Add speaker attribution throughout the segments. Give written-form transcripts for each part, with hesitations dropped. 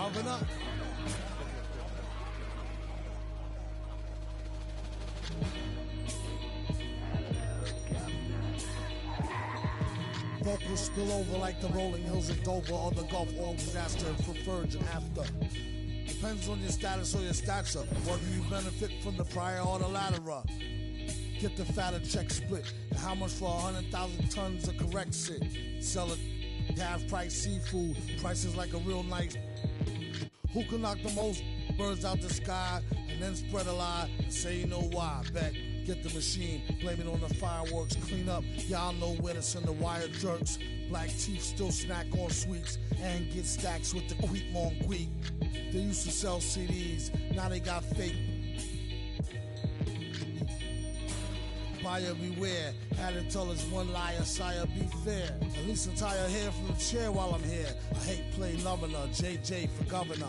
Speaker 1: Governor. Vocals spill over like the rolling hills of Dover or the Gulf War disaster for Virgin after. Depends on your status or your stature, whether you benefit from the prior or the latter. Get the fatter check split, and how much for 100,000 tons of correct shit? Sell it, half price seafood, prices like a real nice. Who can knock the most birds out the sky and then spread a lie and say you know why? Bet, get the machine, blame it on the fireworks, clean up. Y'all know where to send the wire jerks. Black teeth still snack on sweets and get stacks with the Queek Monqueek. They used to sell CDs, now they got fake. Buyer beware, had to tell us one liar, sire, be fair. At least retire hair from the chair while I'm here. I hate play loving her, JJ for governor.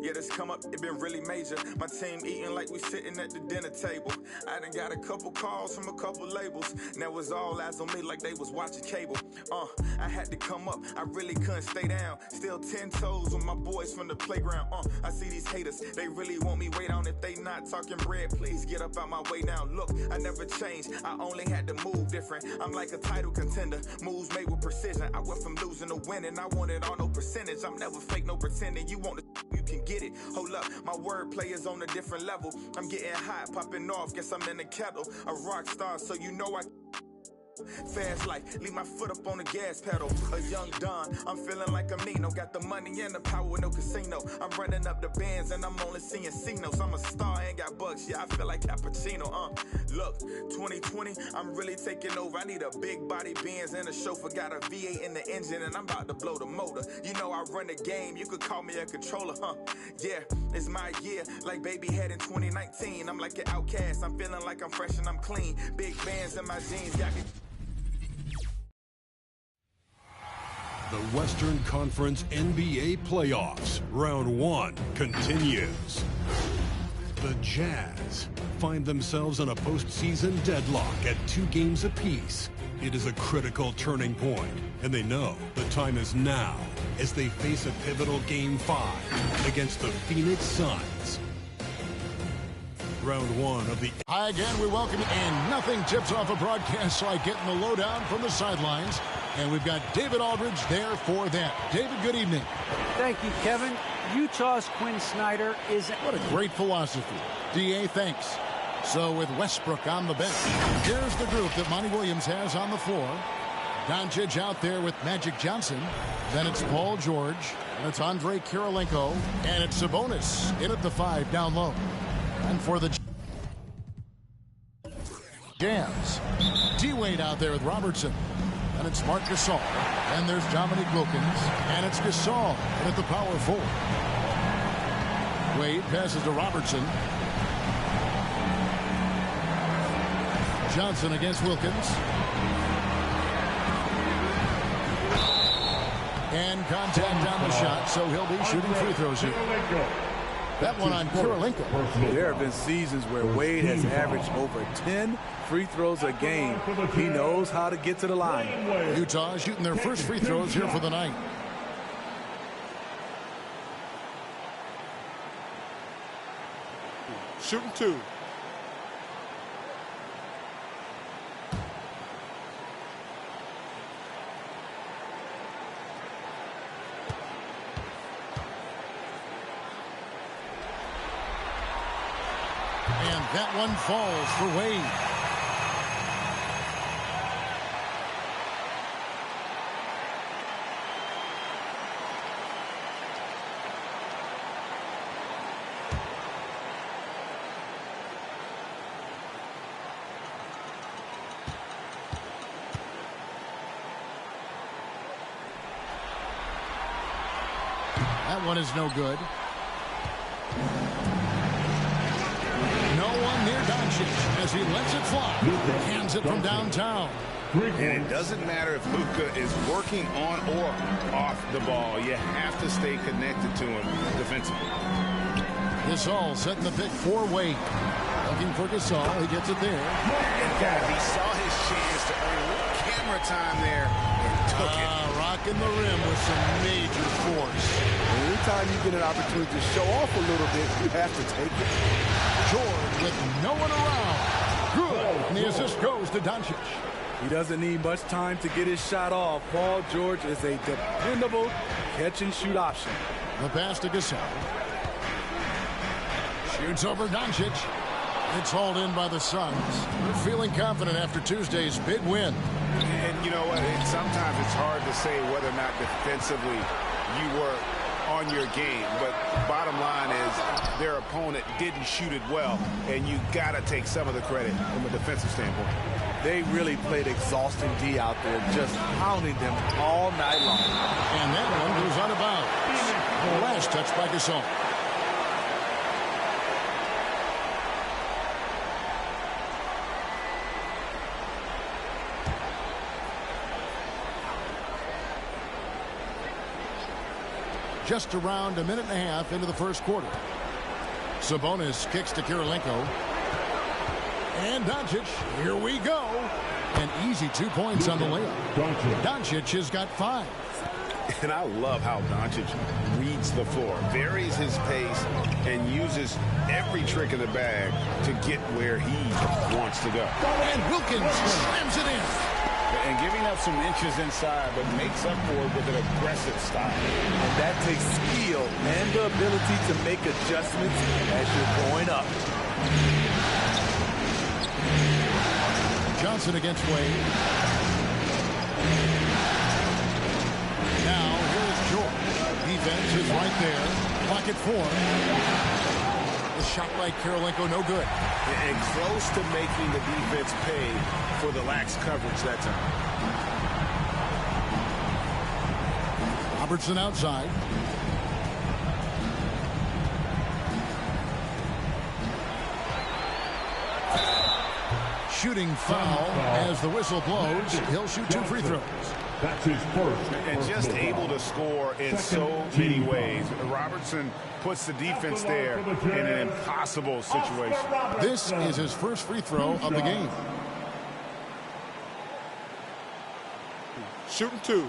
Speaker 2: Yeah, this come up, it been really major. My team eating like we sitting at the dinner table. I done got a couple calls from a couple labels. Now it's all eyes on me like they was watching cable. I had to come up, I really couldn't stay down. Still 10 toes with my boys from the playground. I see these haters, they really want me way down. If they not talking bread, please get up out my way now. Look, I never changed, I only had to move different. I'm like a title contender, moves made with precision. I went from losing to winning, I want it on no percentage. I'm never fake, no pretending. You want to, you can get it. Hold up, my wordplay is on a different level. I'm getting hot, popping off, guess I'm in the kettle. A rock star, so you know I fast life, leave my foot up on the gas pedal. A young Don, I'm feeling like I'm Nino. Got the money and the power, no casino. I'm running up the bands and I'm only seeing C-notes. I'm a star, ain't got bucks, yeah, I feel like Cappuccino. Look, 2020, I'm really taking over. I need a big body Benz and a chauffeur. Got a V8 in the engine and I'm about to blow the motor. You know I run the game, you could call me a controller, Yeah, it's my year, like baby had in 2019. I'm like an outcast, I'm feeling like I'm fresh and I'm clean. Big bands in my jeans, y'all can...
Speaker 3: The Western Conference NBA Playoffs, Round 1 continues. The Jazz find themselves in a postseason deadlock at 2 games apiece. It is a critical turning point, and they know the time is now as they face a pivotal Game 5 against the Phoenix Suns. Round 1 of the...
Speaker 4: Hi again, we welcome you, and nothing tips off a broadcast like getting the lowdown from the sidelines. And we've got David Aldridge there for that. David, good evening.
Speaker 5: Thank you, Kevin. Utah's Quinn Snyder is...
Speaker 4: What a great philosophy. D.A., thanks. So with Westbrook on the bench, here's the group that Monty Williams has on the floor. Doncic out there with Magic Johnson. Then it's Paul George. And it's Andre Kirilenko. And it's Sabonis in at the 5 down low. And for the Jazz, D-Wade out there with Robertson. And it's Marc Gasol. And there's Dominique Wilkins. And it's Gasol at the power forward. Wade passes to Robertson. Johnson against Wilkins. And contact on the shot, so he'll be shooting free throws here. That one on Kirilenko.
Speaker 6: There have been seasons where Wade has averaged over 10 free throws a game. He knows how to get to the line.
Speaker 4: Utah shooting their first free throws here for the night.
Speaker 6: Shooting 2.
Speaker 4: And that one falls for Wade. That one is no good. No one near Doncic as he lets it fly. Hands it from downtown.
Speaker 7: And it doesn't matter if Luka is working on or off the ball. You have to stay connected to him defensively.
Speaker 4: Gasol setting the pick for Wade. Looking for Gasol. He gets it there.
Speaker 7: And guys, he saw his chance to earn a little camera time there and took it.
Speaker 4: Rocking the rim with some major force.
Speaker 6: Anytime you get an opportunity to show off a little bit, you have to take it.
Speaker 4: George with no one around. Good. And the assist goes to Doncic.
Speaker 6: He doesn't need much time to get his shot off. Paul George is a dependable catch-and-shoot option.
Speaker 4: The pass to Gasol. Shoots over Doncic. It's hauled in by the Suns. They're feeling confident after Tuesday's big win.
Speaker 7: And you know what? Sometimes it's hard to say whether or not defensively you were on your game. But bottom line is their opponent didn't shoot it well. And you got to take some of the credit from a defensive standpoint.
Speaker 6: They really played exhausting D out there, just pounding them all night long.
Speaker 4: And that one goes out of bounds. The last touch by Gasol. Just around a minute and a half into the first quarter. Sabonis kicks to Kirilenko. And Doncic, here we go. An easy 2 points on the layup. Doncic has got 5.
Speaker 7: And I love how Doncic reads the floor, varies his pace, and uses every trick in the bag to get where he wants to go.
Speaker 4: And Wilkins slams it in.
Speaker 7: And giving up some inches inside, but makes up for it with an aggressive style.
Speaker 6: And that takes skill and the ability to make adjustments as you're going up.
Speaker 4: Johnson against Wade. Now, here's George. Defense is right there. Pocket 4. The shot by Kirilenko, no good.
Speaker 7: And close to making the defense pay for the lax coverage that time.
Speaker 4: Robertson outside. Shooting foul as the whistle blows. He'll shoot 2 free throws.
Speaker 8: That's his first.
Speaker 7: And just able to score in so many ways. Robertson puts the defense there in an impossible situation.
Speaker 4: This is his first free throw of the game.
Speaker 6: Shooting 2.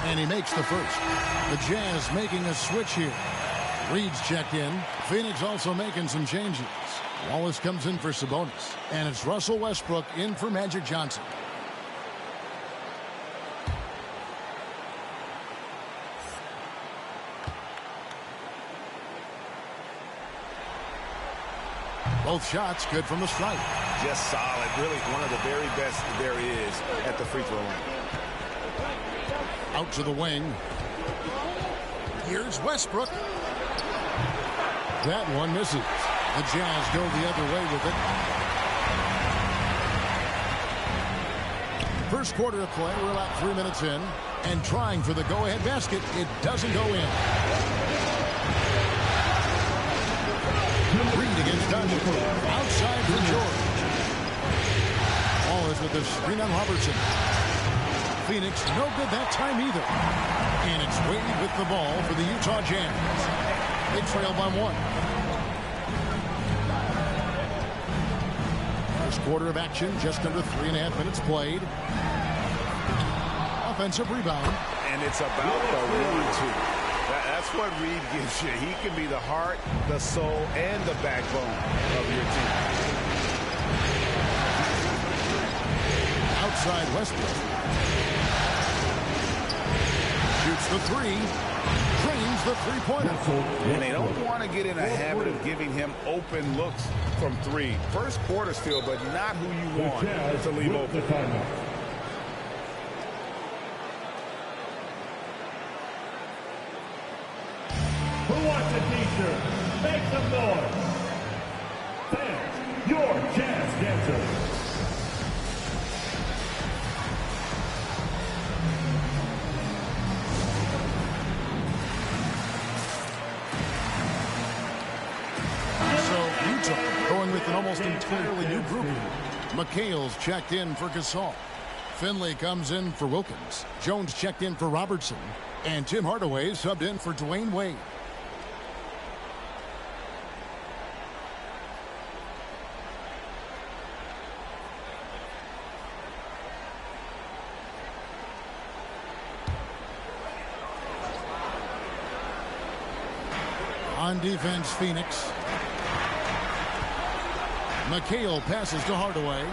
Speaker 4: And he makes the first. The Jazz making a switch here. Reed's checked in. Phoenix also making some changes. Wallace comes in for Sabonis. And it's Russell Westbrook in for Magic Johnson. Both shots good from the stripe.
Speaker 7: Just solid. Really one of the very best there is at the free throw line.
Speaker 4: Out to the wing. Here's Westbrook. That one misses. The Jazz go the other way with it. First quarter of play. We're about 3 minutes in. And trying for the go-ahead basket. It doesn't go in. Reed against Doncic. Outside for George. Wallace with the screen on Robertson. Phoenix, no good that time either. And it's Wade with the ball for the Utah Jazz. They trail by 1. First quarter of action, just under 3.5 minutes played. Offensive rebound.
Speaker 7: And it's about the 1-2. That's what Reed gives you. He can be the heart, the soul, and the backbone of your team.
Speaker 4: Outside Westbrook. Shoots the three. Drains the three-pointer.
Speaker 7: And they don't want to get in a habit of giving him open looks from three. First quarter still, but not who you want to leave open.
Speaker 8: Who wants a t-shirt? Make some noise. Fans, your jazz dancers.
Speaker 4: So Utah going with an almost entirely new group. McHale's checked in for Gasol. Finley comes in for Wilkins. Jones checked in for Robertson. And Tim Hardaway subbed in for Dwayne Wade. On defense, Phoenix. McHale passes to Hardaway.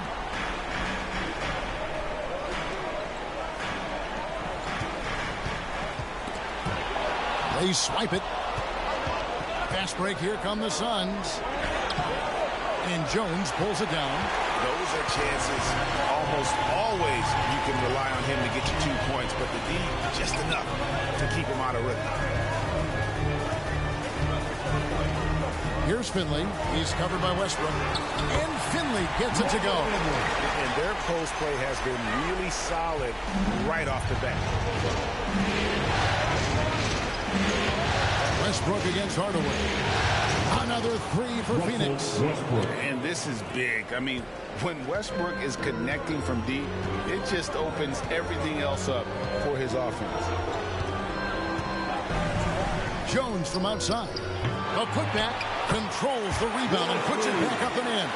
Speaker 4: They swipe it. Fast break. Here come the Suns. And Jones pulls it down.
Speaker 7: Those are chances almost always you can rely on him to get you 2 points, but the D just enough to keep him out of rhythm.
Speaker 4: Here's Finley. He's covered by Westbrook. And Finley gets it to go.
Speaker 7: And their post play has been really solid right off the bat.
Speaker 4: Westbrook against Hardaway. Another three for Phoenix.
Speaker 7: And this is big. I mean, when Westbrook is connecting from deep, it just opens everything else up for his offense.
Speaker 4: Jones from outside. A putback, controls the rebound and puts it back up and in.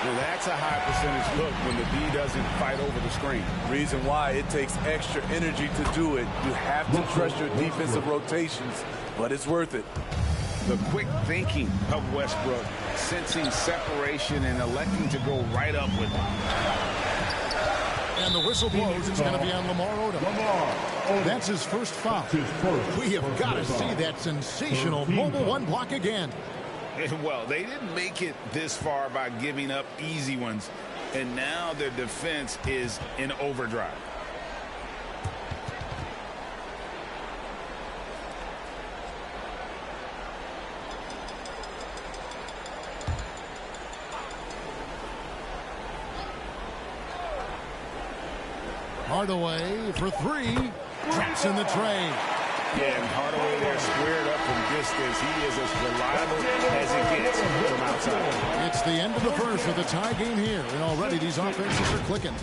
Speaker 7: Well, that's a high percentage look when the D doesn't fight over the screen.
Speaker 6: Reason why it takes extra energy to do it. You have to trust your defensive rotations, but it's worth it.
Speaker 7: The quick thinking of Westbrook, sensing separation and electing to go right up with it.
Speaker 4: And the whistle blows. It's going to be on Lamar Odom. That's his first foul. We have got to see that sensational mobile one block again.
Speaker 7: Well, they didn't make it this far by giving up easy ones, and now their defense is in overdrive.
Speaker 4: Hardaway for three. Traps in the tray.
Speaker 7: Yeah, and Hardaway there squared up from distance. He is as reliable as it gets from outside.
Speaker 4: It's the end of the first with a tie game here, and already these offenses are clicking.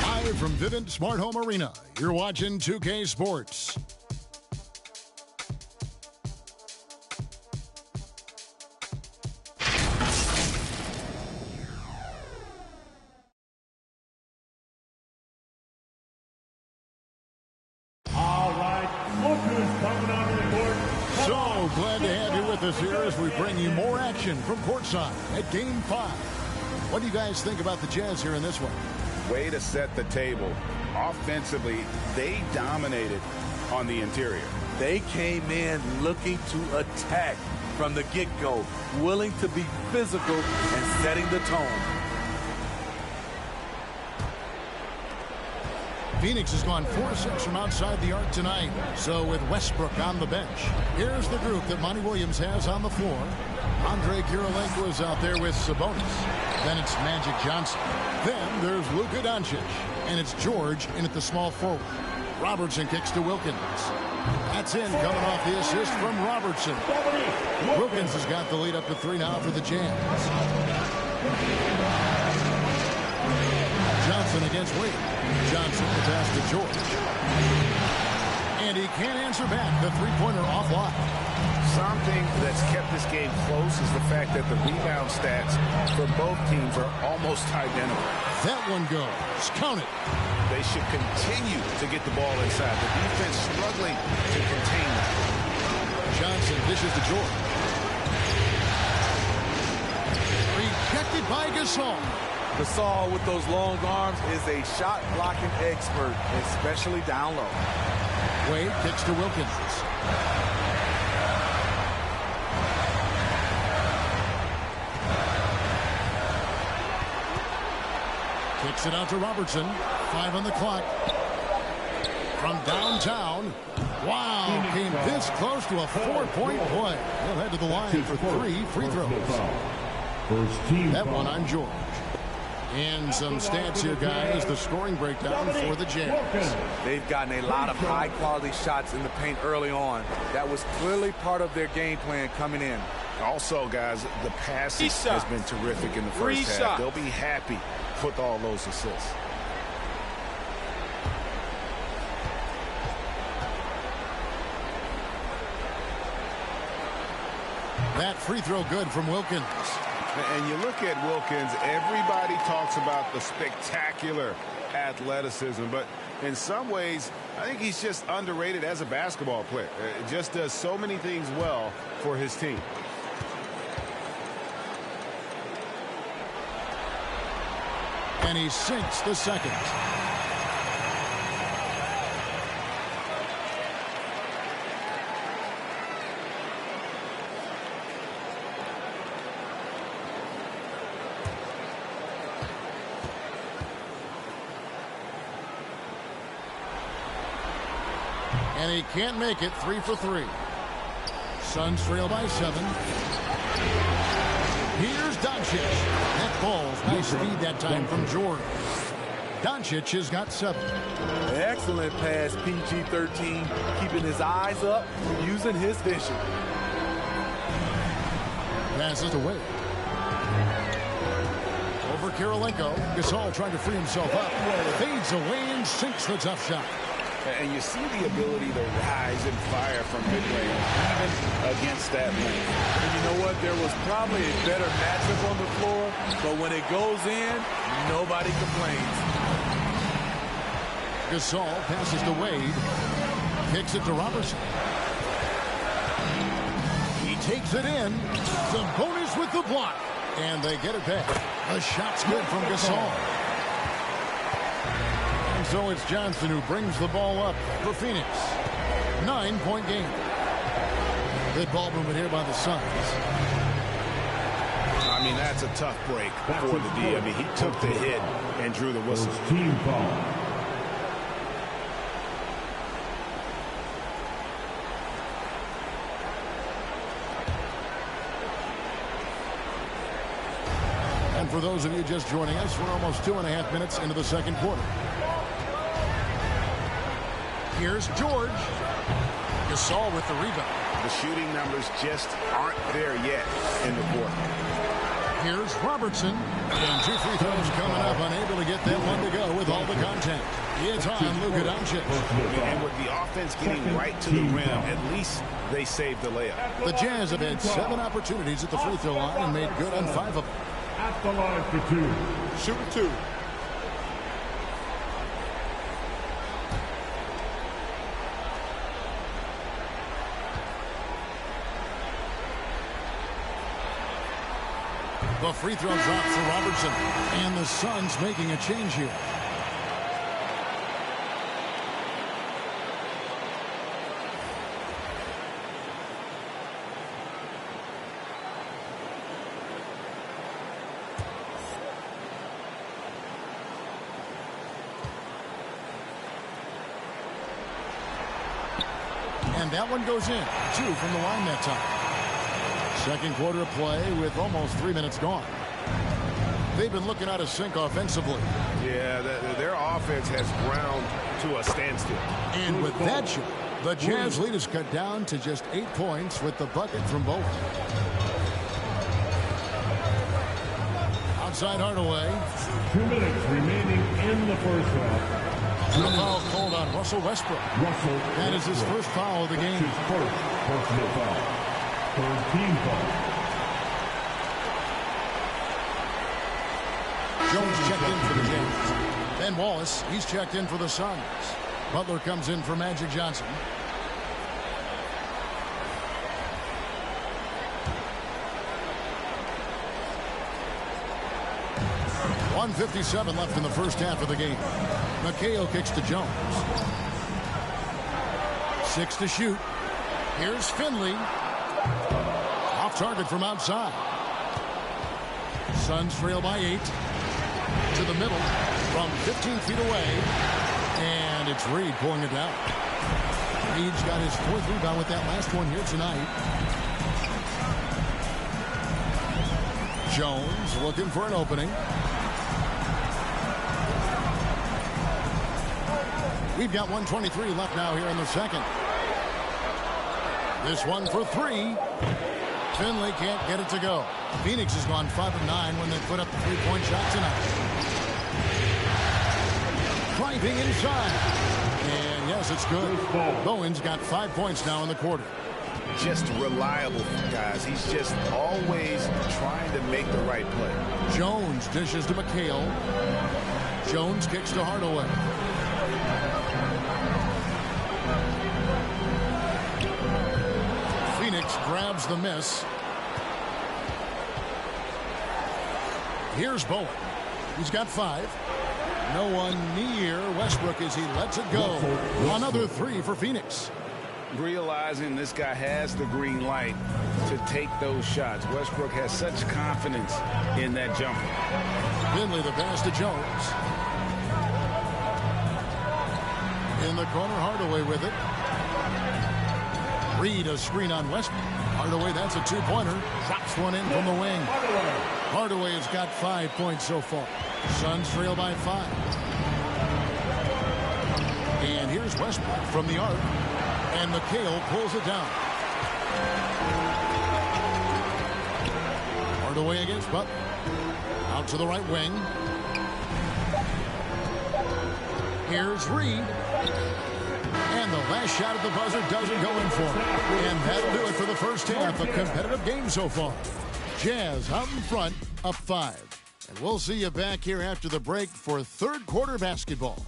Speaker 4: Live from Vivint Smart Home Arena, you're watching 2K Sports. Glad to have you with us here as we bring you more action from courtside at Game 5. What do you guys think about the Jazz here in this one?
Speaker 7: Way to set the table. Offensively, they dominated on the interior.
Speaker 6: They came in looking to attack from the get-go, willing to be physical and setting the tone.
Speaker 4: Phoenix has gone 4-6 from outside the arc tonight. So with Westbrook on the bench, here's the group that Monty Williams has on the floor. Andre Kirilenko is out there with Sabonis. Then it's Magic Johnson. Then there's Luka Doncic. And it's George in at the small forward. Robertson kicks to Wilkins. That's in, coming off the assist from Robertson. Wilkins has got the lead up to 3 now for the Jazz. Johnson against Wade. Johnson the pass to George. And And he can't answer back. The three-pointer offline.
Speaker 7: Something that's kept this game close is the fact that the rebound stats for both teams are almost identical.
Speaker 4: That one goes. Count it.
Speaker 7: They should continue to get the ball inside. The defense struggling to contain that.
Speaker 4: Johnson dishes to George. Rejected by Gasol.
Speaker 6: Gasol with those long arms is a shot blocking expert, especially down low.
Speaker 4: Wade kicks to Wilkins. Kicks it out to Robertson. 5 on the clock. From downtown. Wow, came this close to a 4-point play. He'll head to the line for 3 free throws. That one on George. And some stats here, guys. The scoring breakdown for the Jazz.
Speaker 6: They've gotten a lot of high-quality shots in the paint early on. That was clearly part of their game plan coming in.
Speaker 7: Also, guys, the passing has been terrific in the first half. They'll be happy with all those assists.
Speaker 4: That free throw good from Wilkins.
Speaker 7: And you look at Wilkins, everybody talks about the spectacular athleticism, but in some ways, I think he's just underrated as a basketball player. Just does so many things well for his team.
Speaker 4: And he sinks the second. And he can't make it. 3 for 3. Suns trail by 7. Here's Doncic. That ball's nice speed that time from George. Doncic has got 7.
Speaker 6: Excellent pass, PG-13. Keeping his eyes up, using his vision.
Speaker 4: Passes away. Over Kirilenko. Gasol trying to free himself up. Fades away and sinks the tough shot.
Speaker 7: And you see the ability to rise and fire from mid-range, even against that length.
Speaker 6: And you know what? There was probably a better matchup on the floor, but when it goes in, nobody complains.
Speaker 4: Gasol passes to Wade. Kicks it to Robertson. He takes it in. Sabonis with the block. And they get it back. The shot's good from Gasol. So it's Johnson who brings the ball up for Phoenix. 9-point game. Good ball movement here by the Suns.
Speaker 7: I mean, that's a tough break for the D. I mean, he took the hit and drew the whistle.
Speaker 8: Team foul.
Speaker 4: And for those of you just joining us, we're almost 2.5 minutes into the second quarter. Here's George. Gasol with the rebound.
Speaker 7: The shooting numbers just aren't there yet in the quarter.
Speaker 4: Here's Robertson. And 2 free throws coming up. Unable to get that one to go with all the contact. It's on Luka Doncic.
Speaker 7: And with the offense getting right to the rim, at least they saved the layup.
Speaker 4: The Jazz have had 7 opportunities at the free throw line and made good on 5 of them.
Speaker 8: At the line for 2.
Speaker 6: Shooting 2.
Speaker 4: The free throw drops for Robertson. And the Suns making a change here. And that one goes in. 2 from the line that time. Second quarter of play with almost 3 minutes gone. They've been looking out of sync offensively.
Speaker 7: Yeah, their offense has ground to a standstill.
Speaker 4: And with that shot, the Jazz lead is cut down to just 8 points with the bucket from both. Outside Hardaway.
Speaker 8: 2 minutes remaining in the first half.
Speaker 4: A foul called on Russell Westbrook. That is his first foul of the game.
Speaker 8: His first personal foul. Third team foul.
Speaker 4: Jones checked in for the Jazz. Ben Wallace, he's checked in for the Suns. Butler comes in for Magic Johnson. .157 left in the first half of the game. McHale kicks to Jones. 6 to shoot. Here's Finley. Off target from outside. Suns trail by 8. To the middle from 15 feet away. And it's Reed pulling it down. Reed's got his 4th rebound with that last one here tonight. Jones looking for an opening. We've got 1:23 left now here in the second. This one for 3. Finley can't get it to go. Phoenix has gone 5 of 9 when they put up the 3-point shot tonight. Driving inside. And yes, it's good. Bowen's got 5 points now in the quarter.
Speaker 7: Just reliable, guys. He's just always trying to make the right play.
Speaker 4: Jones dishes to McHale. Jones kicks to Hardaway. Phoenix grabs the miss. Here's Bowen. He's got 5. No one near Westbrook as he lets it go. Another 3 for Phoenix.
Speaker 7: Realizing this guy has the green light to take those shots. Westbrook has such confidence in that jumper.
Speaker 4: Finley the pass to Jones. In the corner, Hardaway with it. Reed a screen on Westbrook. Hardaway, that's a 2-pointer. Drops one in from the wing. Hardaway has got 5 points so far. Suns trail by 5. And here's Westbrook from the arc. And McHale pulls it down. Hardaway against Butler. Out to the right wing. Here's Reed. And the last shot at the buzzer doesn't go in for him. And that'll do it for the first half. A competitive game so far. Jazz out in front, up 5. And we'll see you back here after the break for third quarter basketball.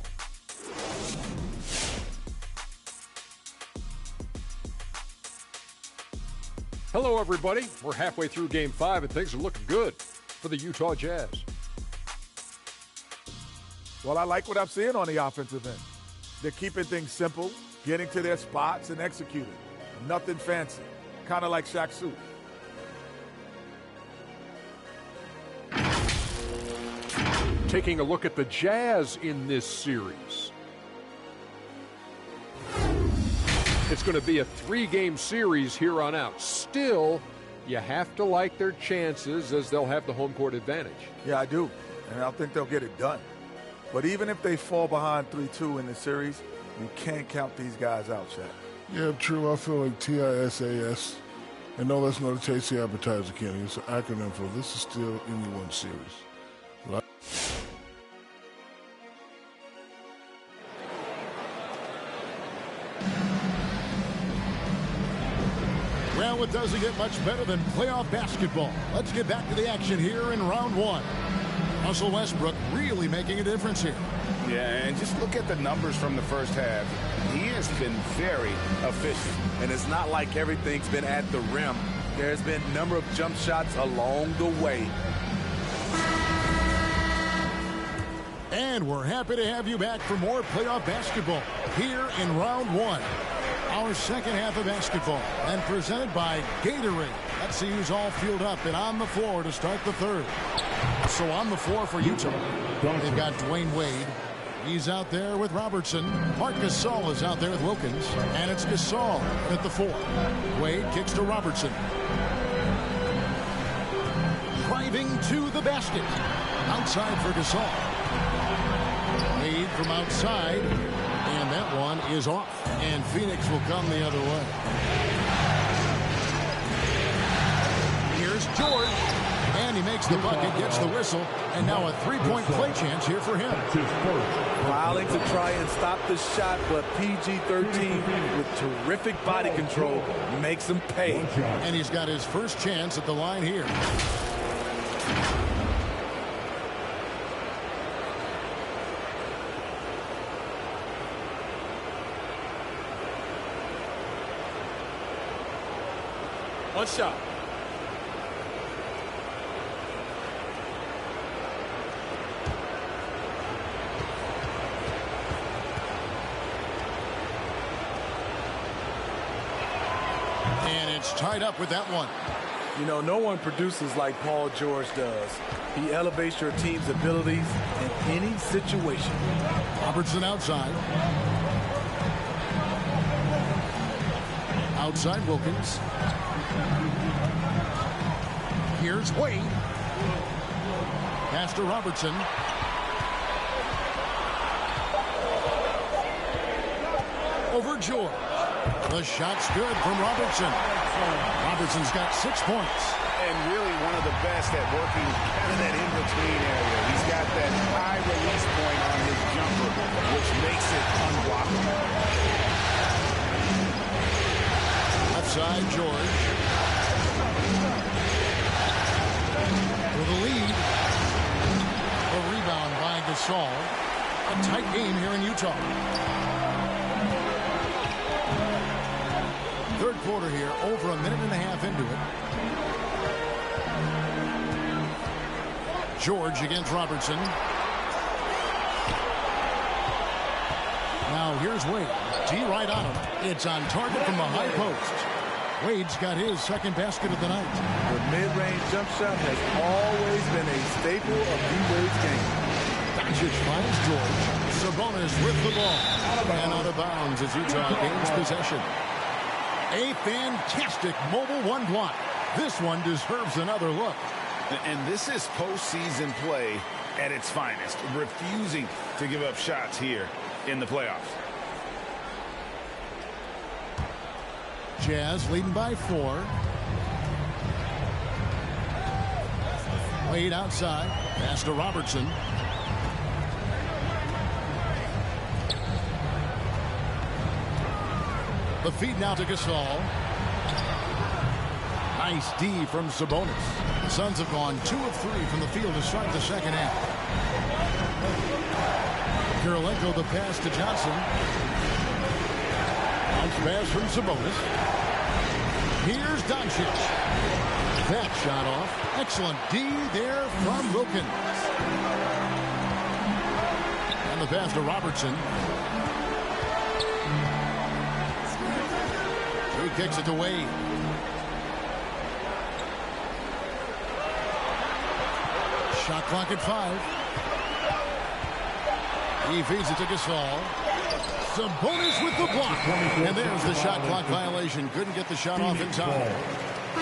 Speaker 9: Hello, everybody. We're halfway through Game 5, and things are looking good for the Utah Jazz.
Speaker 10: Well, I like what I'm seeing on the offensive end. They're keeping things simple, getting to their spots, and executing. Nothing fancy. Kind of like Shaq Suit.
Speaker 9: Taking a look at the Jazz in this series. It's going to be a 3-game series here on out. Still, you have to like their chances as they'll have the home court advantage.
Speaker 10: Yeah, I do. And I think they'll get it done. But even if they fall behind 3-2 in the series, you can't count these guys out, Shaq.
Speaker 11: Yeah, true. I feel like TISAS. And no, that's not a Tasty Appetizer, Kenny. It's an acronym for this is still anyone's series. Right?
Speaker 4: Well, it doesn't get much better than playoff basketball. Let's get back to the action here in round 1. Russell Westbrook really making a difference here.
Speaker 7: Yeah, and just look at the numbers from the first half. He has been very efficient.
Speaker 6: And it's not like everything's been at the rim. There's been a number of jump shots along the way.
Speaker 4: And we're happy to have you back for more playoff basketball here in round 1. Our second half of basketball, and presented by Gatorade. Let's see who's all fueled up and on the floor to start the third. So on the floor for Utah, they've got Dwayne Wade. He's out there with Robertson. Marc Gasol is out there with Wilkins. And it's Gasol at the 4. Wade kicks to Robertson. Driving to the basket. Outside for Gasol. Wade from outside. And that one is off. And Phoenix will come the other way. Here's George. And he makes the bucket, gets the whistle, and now a three-point play chance here for him.
Speaker 6: Fouling to try and stop the shot, but PG-13 with terrific body control makes him pay.
Speaker 4: And he's got his first chance at the line here.
Speaker 9: One shot.
Speaker 4: And it's tied up with that one.
Speaker 6: You know, no one produces like Paul George does. He elevates your team's abilities in any situation.
Speaker 4: Robertson outside. Outside Wilkins. Here's Wade. Pass to Robertson. Over George. The shot's good from Robertson. Robertson's got 6 points.
Speaker 7: And really one of the best at working kind of that in-between area. He's got that high release point on his jumper, which makes it unblockable.
Speaker 4: Left side, George. For the lead. A rebound by Gasol. A tight game here in Utah. Third quarter here, over a minute and a half into it. George against Robertson. Now here's Wade. D right on him. It's on target from the high post. Wade's got his second basket of the night.
Speaker 6: The mid-range jump shot has always been a staple of D-Wade's game.
Speaker 4: Doncic finds George. Sabonis with the ball. And out of bounds as Utah gains possession. A fantastic mobile one block. This one deserves another look.
Speaker 7: And this is postseason play at its finest, refusing to give up shots here in the playoffs.
Speaker 4: Jazz leading by 4. Wade outside. Pass to Robertson. The feed now to Gasol. Nice D from Sabonis. The Suns have gone 2 of 3 from the field to start the second half. Kirilenko the pass to Johnson. Bounce pass from Sabonis. Here's Doncic. That shot off. Excellent D there from Wilkins. And the pass to Robertson. He kicks it to Wade. Shot clock at 5. He feeds it to Gasol. Sabonis with the block. And there's the shot clock violation. Couldn't get the shot off in time.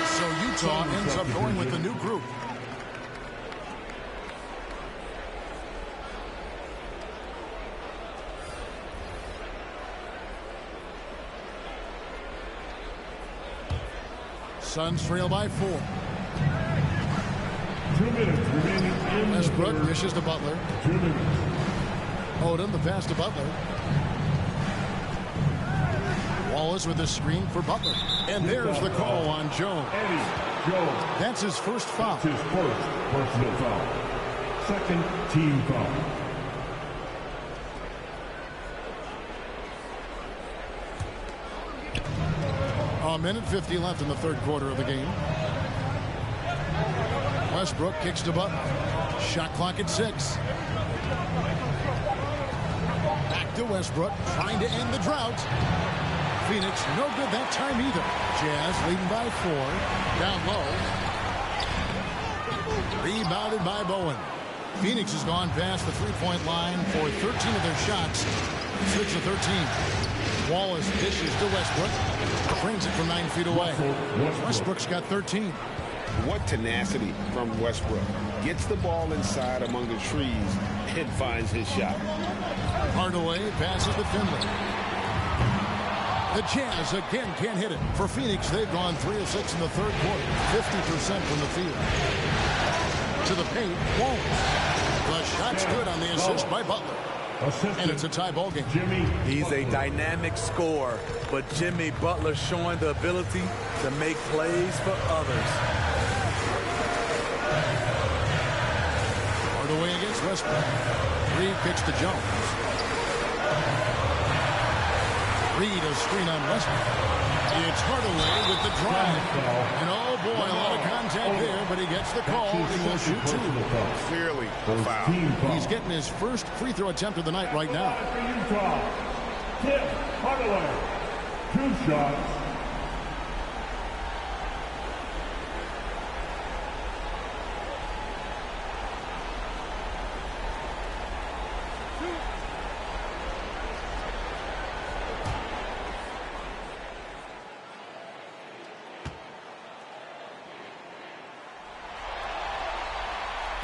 Speaker 4: So Utah ends up going with the new group. Suns trail by 4.
Speaker 8: 2 minutes remaining in
Speaker 4: Westbrook
Speaker 8: the third.
Speaker 4: dishes to Butler.
Speaker 8: 2 minutes.
Speaker 4: Odom, the pass to Butler. Wallace with the screen for Butler. And there's the call on Jones.
Speaker 8: Eddie Jones.
Speaker 4: That's his first foul.
Speaker 8: His first personal foul. Second team foul.
Speaker 4: A minute 50 left in the third quarter of the game. Westbrook kicks to Butler. Shot clock at 6. Back to Westbrook, trying to end the drought. Phoenix, no good that time either. Jazz leading by 4. Down low. Rebounded by Bowen. Phoenix has gone past the three-point line for 13 of their shots. 6 of 13. Wallace dishes to Westbrook. Brings it from 9 feet away. Westbrook's got 13.
Speaker 7: What tenacity from Westbrook. Gets the ball inside among the trees and finds his shot.
Speaker 4: Hardaway passes to Finley. The Jazz again can't hit it. For Phoenix, they've gone 3 of 6 in the third quarter. 50% from the field. to the paint. Won't. The shot's good on the assist by Butler. And it's a tie ball game.
Speaker 6: He's a dynamic scorer, but Jimmy Butler showing the ability to make plays for others.
Speaker 4: Hardaway against Westbrook. Reed kicks to Jones. Reed a screen on Westbrook. It's Hardaway with the drive. And oh boy, a lot of contact there, but he gets the call. He will shoot 2.
Speaker 7: Clearly a foul.
Speaker 4: He's getting his first free throw attempt of the night right now.
Speaker 8: Tim Hardaway, 2 shots.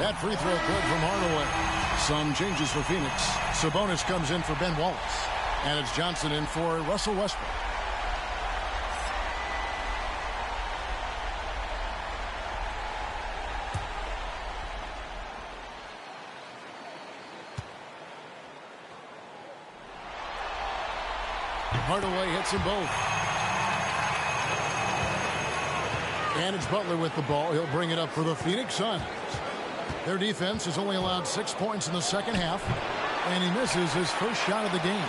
Speaker 4: That free throw good from Hardaway. Some changes for Phoenix. Sabonis comes in for Ben Wallace. And it's Johnson in for Russell Westbrook. Hardaway hits them both. And it's Butler with the ball. He'll bring it up for the Phoenix Suns. Their defense has only allowed 6 points in the second half, and he misses his first shot of the game.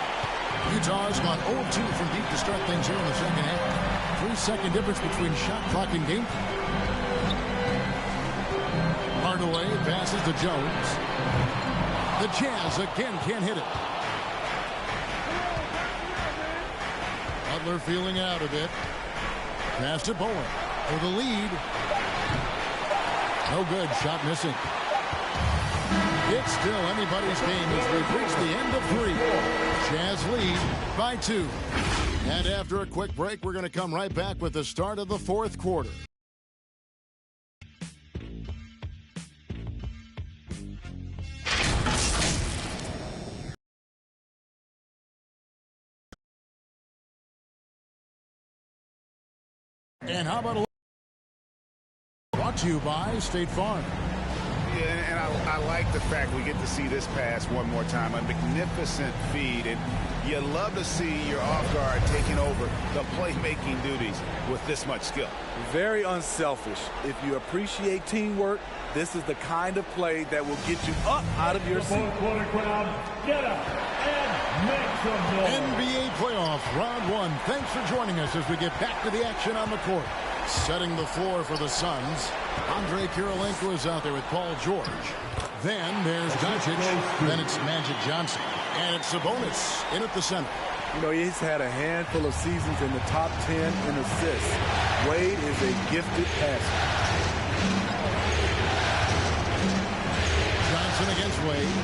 Speaker 4: Utah's gone 0-2 from deep to start things here in the second half. 3-second difference between shot clock and game clock. Hardaway passes to Jones. The Jazz again can't hit it. Butler feeling out a bit. Pass to Bowen for the lead. No good. Shot missing. It's still anybody's game as we've reached the end of 3. Jazz lead by 2. And after a quick break, we're going to come right back with the start of the 4th quarter. And how about a brought to you by State Farm.
Speaker 7: Yeah, and I like the fact we get to see this pass one more time. A magnificent feed, and you love to see your off guard taking over the playmaking duties with this much skill.
Speaker 6: Very unselfish. If you appreciate teamwork, this is the kind of play that will get you up out of your seat.
Speaker 8: Get up and make some noise.
Speaker 4: NBA playoff round 1. Thanks for joining us as we get back to the action on the court. Setting the floor for the Suns. Andre Kirilenko is out there with Paul George. Then there's Doncic. Then it's Magic Johnson. And it's Sabonis in at the center.
Speaker 6: You know, he's had a handful of seasons in the top 10 in assists. Wade is a gifted passer.
Speaker 4: Johnson against Wade.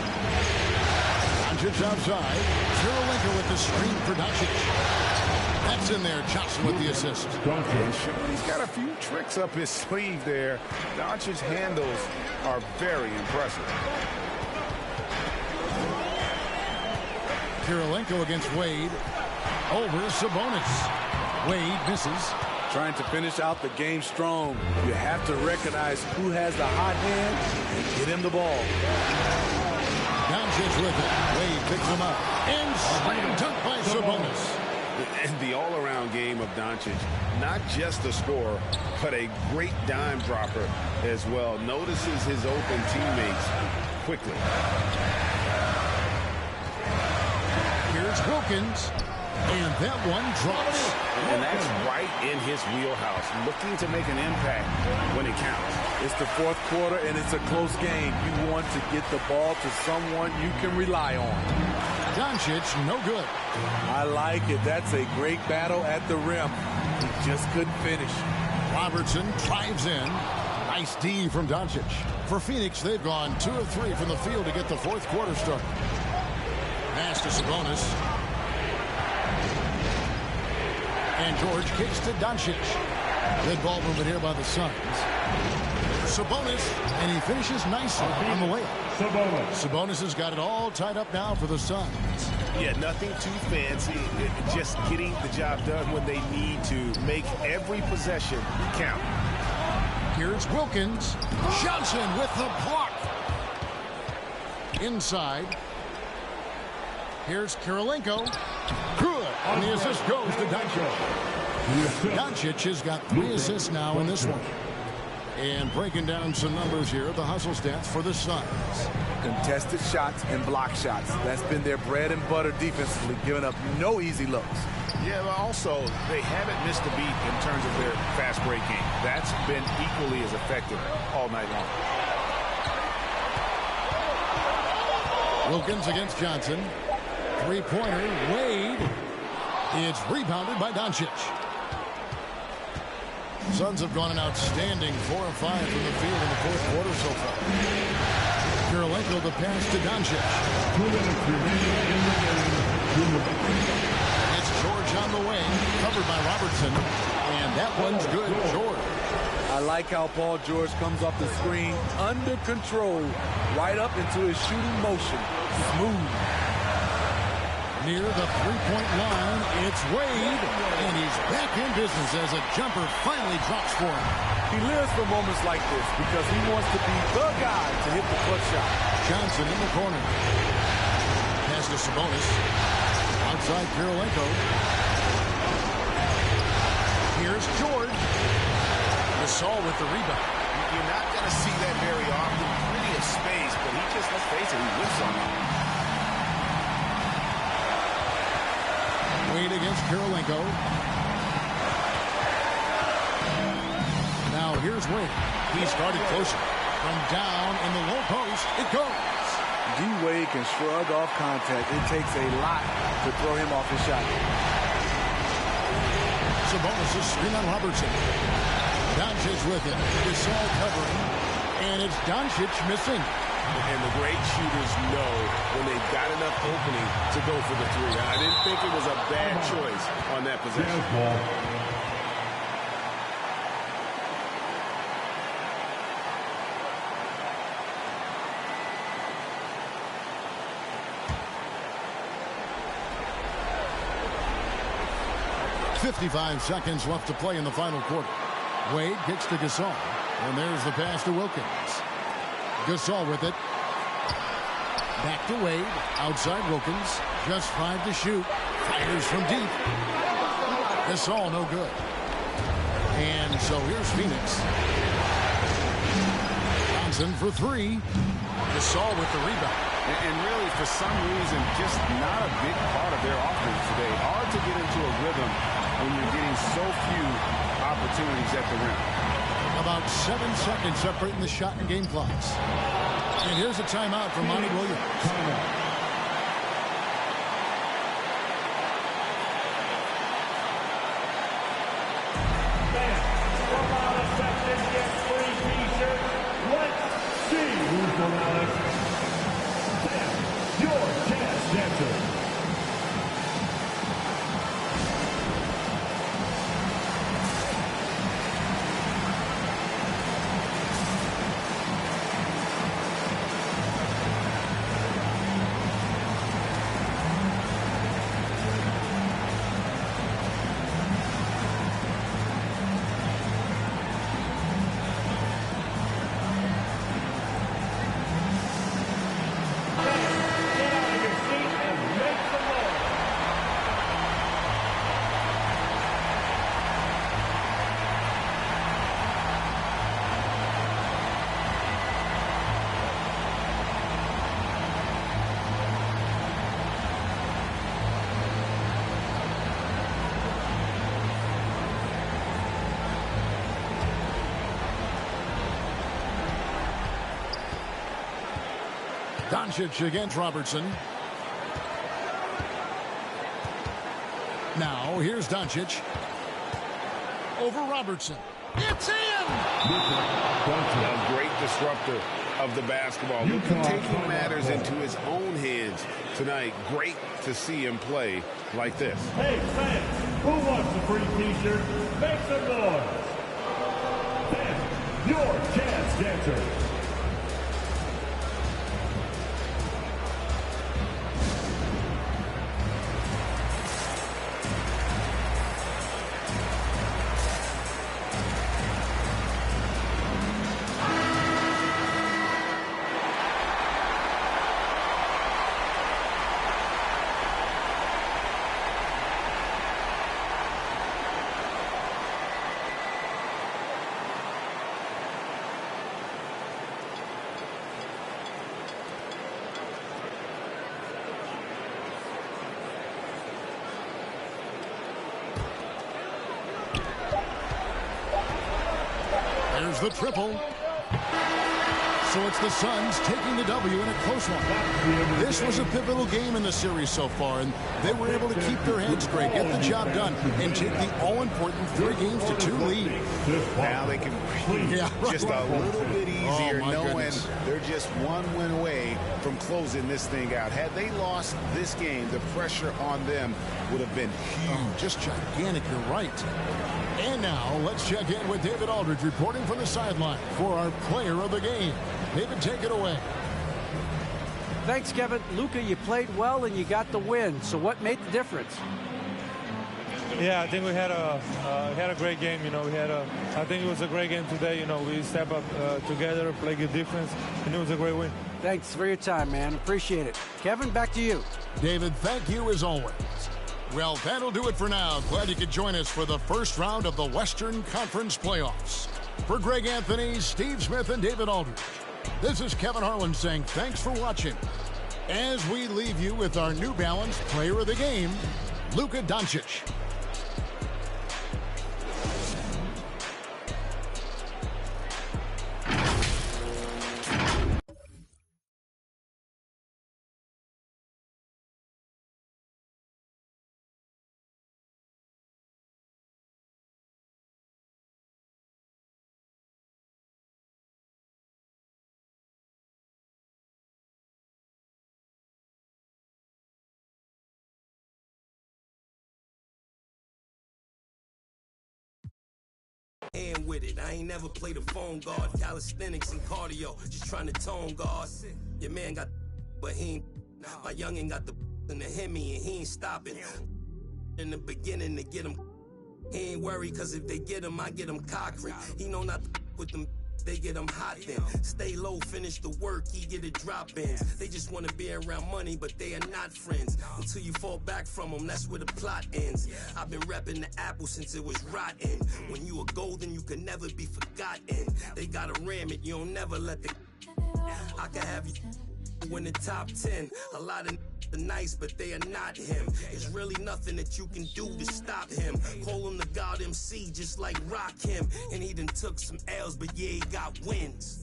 Speaker 4: Doncic outside. Kirilenko with the screen for Doncic. That's in there. Johnson with the assist.
Speaker 7: He's got a few tricks up his sleeve there. Doncic's handles are very impressive.
Speaker 4: Kirilenko against Wade. Over Sabonis. Wade misses.
Speaker 6: Trying to finish out the game strong. You have to recognize who has the hot hand and get him the ball.
Speaker 4: Doncic with it. Wade picks him up. And slam dunk by Sabonis.
Speaker 7: And the all-around game of Doncic, not just a scorer, but a great dime dropper as well. Notices his open teammates quickly.
Speaker 4: Here's Wilkins, and that one drops.
Speaker 7: And that's right in his wheelhouse, looking to make an impact when it counts.
Speaker 6: It's the 4th quarter, and it's a close game. You want to get the ball to someone you can rely on.
Speaker 4: Doncic, no good.
Speaker 6: I like it. That's a great battle at the rim. He just couldn't finish.
Speaker 4: Robertson drives in. Nice D from Doncic. For Phoenix, they've gone 2 of 3 from the field to get the 4th quarter started. Pass to Sabonis. And George kicks to Doncic. Good ball movement here by the Suns. Sabonis, and he finishes nicely on the layup. Sabonis has got it all tied up now for the Suns.
Speaker 7: Yeah, nothing too fancy. Just getting the job done when they need to. Make every possession count.
Speaker 4: Here's Wilkins. Johnson with the block. Inside. Here's Kirilenko. Good. And the assist goes to Doncic. Doncic has got 3 assists now in this one. And breaking down some numbers here, the hustle stats for the Suns.
Speaker 6: Contested shots and block shots. That's been their bread and butter defensively, giving up no easy looks.
Speaker 7: Yeah, but also, they haven't missed a beat in terms of their fast break game. That's been equally as effective all night long.
Speaker 4: Wilkins against Johnson. Three-pointer, Wade. It's rebounded by Doncic. Suns have gone an outstanding 4 of 5 from the field in the fourth quarter so far. Kirilenko the pass to Doncic.
Speaker 8: 2 minutes remaining in the game.
Speaker 4: It's George on the wing, covered by Robertson. And that one's good, George.
Speaker 6: I like how Paul George comes off the screen under control, right up into his shooting motion. Smooth.
Speaker 4: Near the three-point line, it's Wade, and he's back in business as a jumper finally drops for him.
Speaker 6: He lives for moments like this because he wants to be the guy to hit the clutch shot.
Speaker 4: Johnson in the corner. Pass to Sabonis. Outside Kirilenko. Here's George. Gasol with the rebound.
Speaker 7: You're not going to see that very often. Plenty of space, but he just, let's face it, he whiffs on it.
Speaker 4: Wade against Kirilenko. Now here's Wade. He started closer. From down in the low post, it goes.
Speaker 6: D-Wade can shrug off contact. It takes a lot to throw him off his shot.
Speaker 4: Sabonis is screen on Robertson. Doncic with it. Gasol covering. And it's Doncic missing.
Speaker 7: And the great shooters know when they've got enough opening to go for the three. I didn't think it was a bad choice on that possession.
Speaker 4: .55 seconds left to play in the final quarter. Wade gets to Gasol. And there's the pass to Wilkins. Gasol with it. Back to Wade. Outside Wilkins. Just 5 to shoot. Fires from deep. Gasol no good. And so here's Phoenix. Johnson for 3. Gasol with the rebound.
Speaker 7: And really, for some reason, just not a big part of their offense today. Hard to get into a rhythm when you're getting so few opportunities at the rim.
Speaker 4: About 7 seconds separating the shot and game clocks. And here's a timeout from Monty Williams.
Speaker 8: From out of section gets free t-shirt. Let's see who's from out of your Jazz Dancer.
Speaker 4: Doncic against Robertson. Now here's Doncic. Over Robertson. It's in!
Speaker 7: A great disruptor of the basketball. Look at taking matters into his own hands tonight. Great to see him play like this.
Speaker 8: Hey fans, who wants a free t-shirt? Make some noise. Then, your Jazz Dancer.
Speaker 4: the triple. So it's the Suns taking the W in a close one. This was a pivotal game in the series so far, and they were able to keep their heads straight, get the job done, and take the all-important 3-2 lead.
Speaker 7: Now they can just a little bit easier, knowing they're just one win away from closing this thing out. Had they lost this game, the pressure on them would have been huge.
Speaker 4: Just gigantic, you're right. And now let's check in with David Aldridge reporting from the sideline for our player of the game. David, take it away.
Speaker 5: Thanks, Kevin. Luka, you played well and you got the win. So what made the difference?
Speaker 12: Yeah, I think we had a great game. You know, I think it was a great game today. You know, we step up together, play good defense, and it was a great win.
Speaker 5: Thanks for your time, man. Appreciate it. Kevin, back to you.
Speaker 4: David, thank you as always. Well, that'll do it for now. Glad you could join us for the first round of the Western Conference Playoffs. For Greg Anthony, Steve Smith, and David Aldridge, this is Kevin Harlan saying thanks for watching as we leave you with our New Balance player of the game, Luka Doncic.
Speaker 13: And with it, I ain't never played a phone guard. Calisthenics and cardio, just trying to tone guard. Your man got, but he ain't. My youngin' got the in the Hemi and he ain't stopping. In the beginning to get him, he ain't worried, cause if they get him, I get him cockering. He know not to with them. They get them hot then. Stay low, finish the work, he get it drop ins. They just wanna be around money, but they are not friends. Until you fall back from them, that's where the plot ends. I've been repping the apple since it was rotten. When you are golden, you can never be forgotten. They gotta ram it, you don't never let the I can have you in the top 10. A lot of are nice, but they are not him. There's really nothing that you can do to stop him. Call him the God MC, just like Rock him. And he done took some L's, but yeah, he got wins.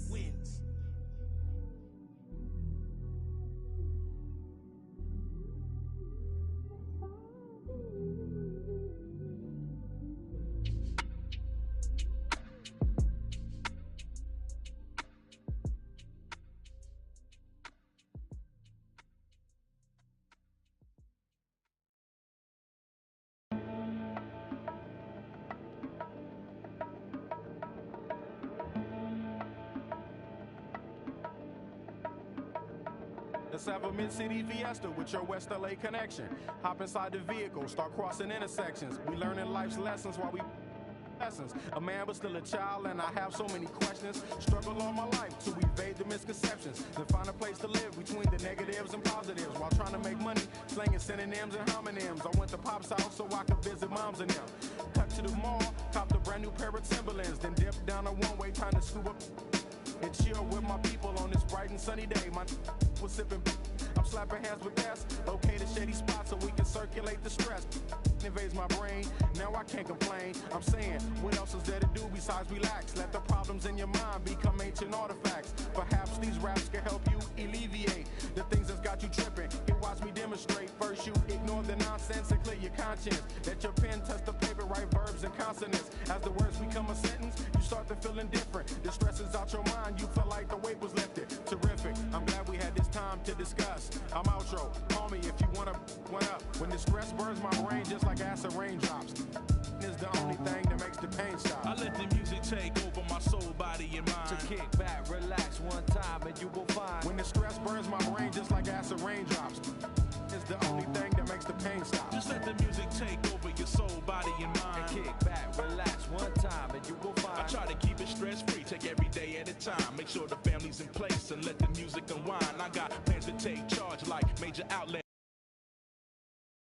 Speaker 14: Let's have a mid-city fiesta with your West LA connection. Hop inside the vehicle, start crossing intersections. We learning life's lessons while we lessons. A man but still a child, and I have so many questions. Struggle all my life to evade the misconceptions. Then find a place to live between the negatives and positives while trying to make money, slinging synonyms and homonyms. I went to Pop's house so I could visit moms and them. Cut to the mall, copped a brand new pair of Timberlands, then dipped down a one-way trying to scoop up and chill with my people on this bright and sunny day. My was sipping, I'm slapping hands with gas. Locate a shady spot so we can circulate the stress. Invades my brain, now I can't complain. I'm saying, what else is there to do besides relax? Let the problems in your mind become ancient artifacts. Perhaps these raps can help you alleviate the things that's got you tripping. Here, watch me demonstrate. First, you ignore the nonsense and clear your conscience. Let your pen touch the paper, write verbs and consonants. As the words become a sentence, you start to feel indifferent. The stress is out your mind, you feel like the weight was lifted. Terrific, I'm glad we had this time to discuss. I'm outro, call me if you wanna one up. When the stress burns my brain just like acid raindrops, is the only thing that makes the pain stop.
Speaker 15: I let the music take over my soul, body, and mind.
Speaker 16: To kick back, relax one time, and you will find.
Speaker 14: When the stress burns my brain just like acid raindrops, is the only thing that makes the pain stop.
Speaker 15: Just let the music take over your soul, body, and mind.
Speaker 16: And kick back, relax one time, and you will find.
Speaker 15: I try to keep it stress-free, take every day at a time. Make sure the family's in place and let the music unwind. I got